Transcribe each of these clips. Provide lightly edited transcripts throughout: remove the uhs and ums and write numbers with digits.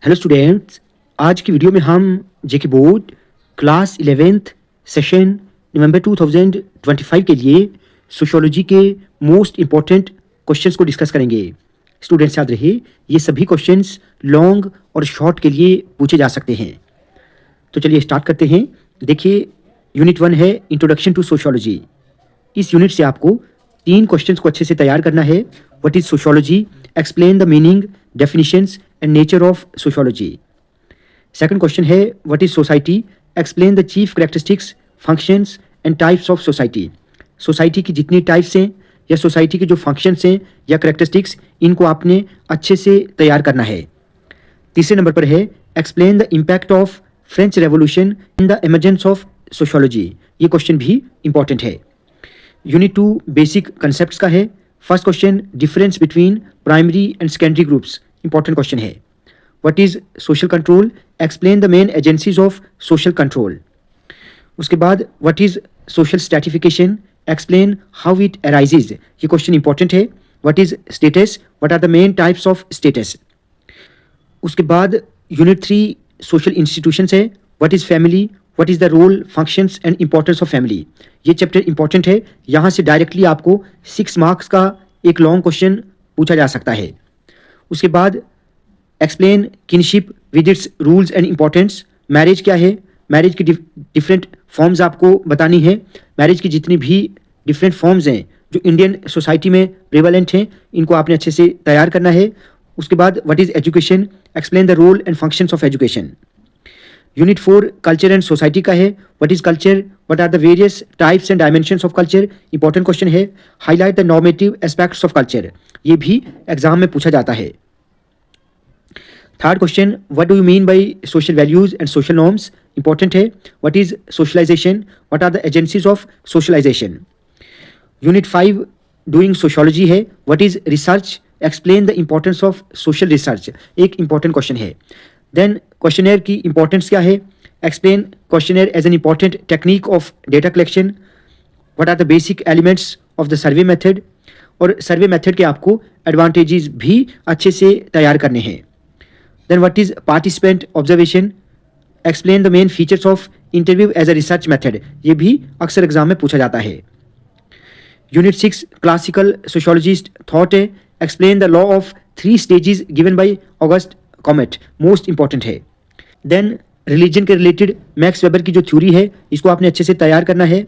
Hello students, आज की video में हम जेके बोर्ड क्लास 11th सेशन नवंबर 2025 के लिए सोशियोलॉजी के मोस्ट इम्पॉर्टेंट क्वेश्चंस को डिस्कस करेंगे। स्टूडेंट्स याद रहे, ये सभी क्वेश्चंस लॉन्ग और शॉर्ट के लिए पूछे जा सकते हैं। तो चलिए स्टार्ट करते हैं। देखिए, यूनिट 1 है इंट्रोडक्शन टू सोशियोलॉजी। इस यूनिट से आपको 3 क्वेश्चंस को अच्छे से तैयार करना है। What is sociology, explain the meaning, definitions and nature of sociology. Second question है what is society, explain the chief characteristics, functions and types of society. Society की जितनी टाइप्स हैं या सोसाइटी के जो फंक्शंस हैं या कैरेक्टरिस्टिक्स, इनको आपने अच्छे से तैयार करना है। तीसरे नंबर पर है explain the impact of French revolution in the emergence of sociology. ये क्वेश्चन भी इंपॉर्टेंट है। यूनिट 2 बेसिक कंसेप्ट्स का है। First question difference between primary and secondary groups, important question है। What is social control, explain the main agencies of social control. उसके बाद what is social stratification, explain how it arises. ये question important है। What is status, what are the main types of status. उसके बाद unit 3 social institutions है। What is family, what is the role, functions and importance of family. ये chapter important है। यहाँ से directly आपको 6 मार्क्स का एक लॉन्ग क्वेश्चन पूछा जा सकता है। उसके बाद explain kinship with its rules and importance. Marriage क्या है, मैरिज की डिफरेंट फॉर्म्स आपको बतानी है। मैरिज की जितनी भी डिफरेंट फॉर्म्स हैं जो इंडियन सोसाइटी में प्रेवलेंट हैं, इनको आपने अच्छे से तैयार करना है। उसके बाद what is education, explain the role and functions of education. Unit 4 culture and society का है। What is culture, what are the various types and dimensions of culture, important question है। Highlight the normative aspects of culture, ये भी exam में पूछा जाता है। Third question what do you mean by social values and social norms, important है। What is socialization, what are the agencies of socialization. Unit 5 doing sociology है। What is research, explain the importance of social research, एक important question है। Then questionnaire की importance क्या है, explain questionnaire as an important technique of data collection. What are the basic elements of the survey method, और survey method के आपको advantages भी अच्छे से तैयार करने हैं। Then what is participant observation, explain the main features of interview as a research method, ये भी अक्सर एग्जाम में पूछा जाता है। यूनिट 6 क्लासिकल सोशियोलॉजिस्ट थॉट है। Explain the law of 3 stages given by August Comte, most important है। Then religion के रिलेटेड मैक्स वेबर की जो थ्योरी है, इसको आपने अच्छे से तैयार करना है।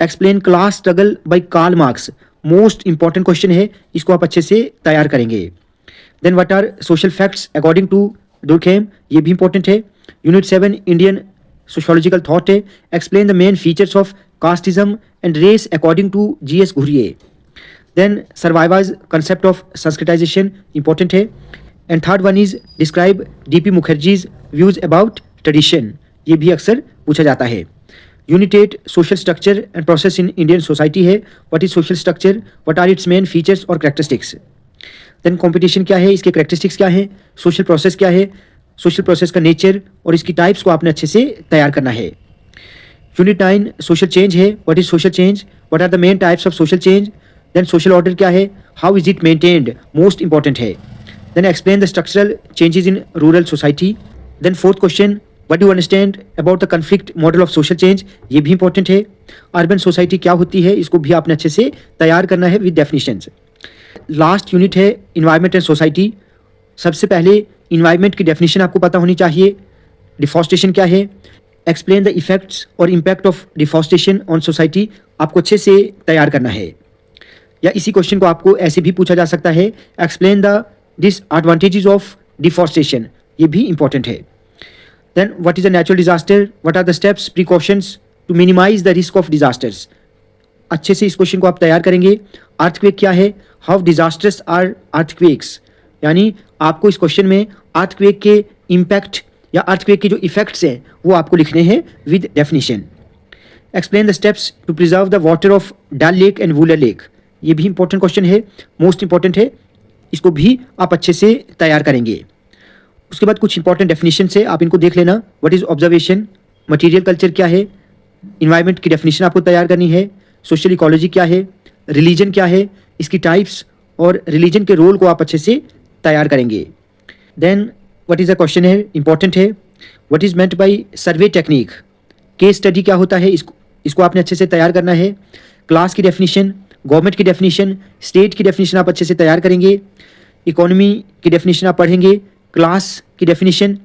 Explain class struggle by Karl Marx, most important question है, इसको आप अच्छे से तैयार करेंगे। Then what are social facts according to Durkheim, ये भी इंपॉर्टेंट है। यूनिट 7 इंडियन सोशियोलॉजिकल थॉट है। Explain the main features of casteism and race according to GS Ghurye. Then survivors concept of Sanskritization, important है। And third one is describe DP Mukherjee's views about tradition, ये भी अक्सर पूछा जाता है। Unit 8 social structure and process in Indian society है। What is social structure, what are its main features और characteristics. Then competition क्या है, इसके कैरेक्टरिस्टिक्स क्या है, सोशल प्रोसेस क्या है, सोशल प्रोसेस का नेचर और इसकी टाइप्स को आपने अच्छे से तैयार करना है। यूनिट 9 सोशल चेंज है। What is social change, what are the main types of social change. Then social order क्या है, how is it maintained, most important है। Then explain the structural changes in rural society. Then fourth question what do understand about the conflict model of social change, ये भी important है। Urban society क्या होती है, इसको भी आपने अच्छे से तैयार करना है विद डेफिनेशंस। लास्ट यूनिट है इन्वायरमेंट एंड सोसाइटी। सबसे पहले इन्वायरमेंट की डेफिनेशन आपको पता होनी चाहिए। डिफॉरेस्टेशन क्या है, एक्सप्लेन द इफेक्ट्स और impact of deforestation on society, आपको अच्छे से तैयार करना है। या इसी क्वेश्चन को आपको ऐसे भी पूछा जा सकता है, explain the disadvantages of deforestation, ये भी इंपॉर्टेंट है। Then what is a natural disaster, what are the steps precautions to minimise the risk of disasters, अच्छे से इस क्वेश्चन को आप तैयार करेंगे। अर्थक्वेक क्या है, हाउ डिजास्टर्स आर अर्थक्वेक्स, यानी आपको इस क्वेश्चन में अर्थक्वेक के इम्पैक्ट या अर्थक्वेक के जो इफेक्ट्स हैं वो आपको लिखने हैं with definition. Explain the steps to preserve the water of Dal lake and Wular lake, ये भी इंपॉर्टेंट क्वेश्चन है, मोस्ट इंपॉर्टेंट है, इसको भी आप अच्छे से तैयार करेंगे। उसके बाद कुछ इंपॉर्टेंट डेफिनेशन है, आप इनको देख लेना। What is observation, material culture क्या है, इन्वायरमेंट की डेफिनेशन आपको तैयार करनी है। सोशल इकोलॉजी क्या है, रिलीजन क्या है, इसकी टाइप्स और रिलीजन के रोल को आप अच्छे से तैयार करेंगे। Then what is the question है, इंपॉर्टेंट है। What is meant by survey technique, case study क्या होता है, इसको आपने अच्छे से तैयार करना है। क्लास की डेफिनेशन, गवर्नमेंट की डेफिनेशन, स्टेट की डेफिनेशन आप अच्छे से तैयार करेंगे। इकोनॉमी की डेफिनेशन आप पढ़ेंगे। क्लास की definition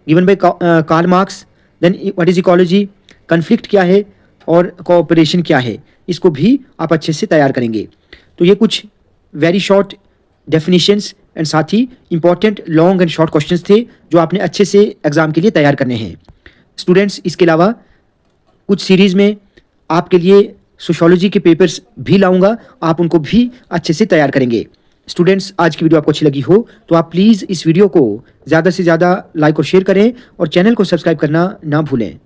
given by Karl Marx. Then what is ecology, conflict क्या है और कोऑपरेशन क्या है, इसको भी आप अच्छे से तैयार करेंगे। तो ये कुछ वेरी शॉर्ट डेफिनेशंस एंड साथ ही important long and short questions थे जो आपने अच्छे से एग्जाम के लिए तैयार करने हैं। स्टूडेंट्स, इसके अलावा कुछ सीरीज़ में आपके लिए सोशियोलॉजी के पेपर्स भी लाऊंगा, आप उनको भी अच्छे से तैयार करेंगे। स्टूडेंट्स, आज की वीडियो आपको अच्छी लगी हो तो आप प्लीज़ इस वीडियो को ज़्यादा से ज़्यादा लाइक और शेयर करें और चैनल को सब्सक्राइब करना ना भूलें।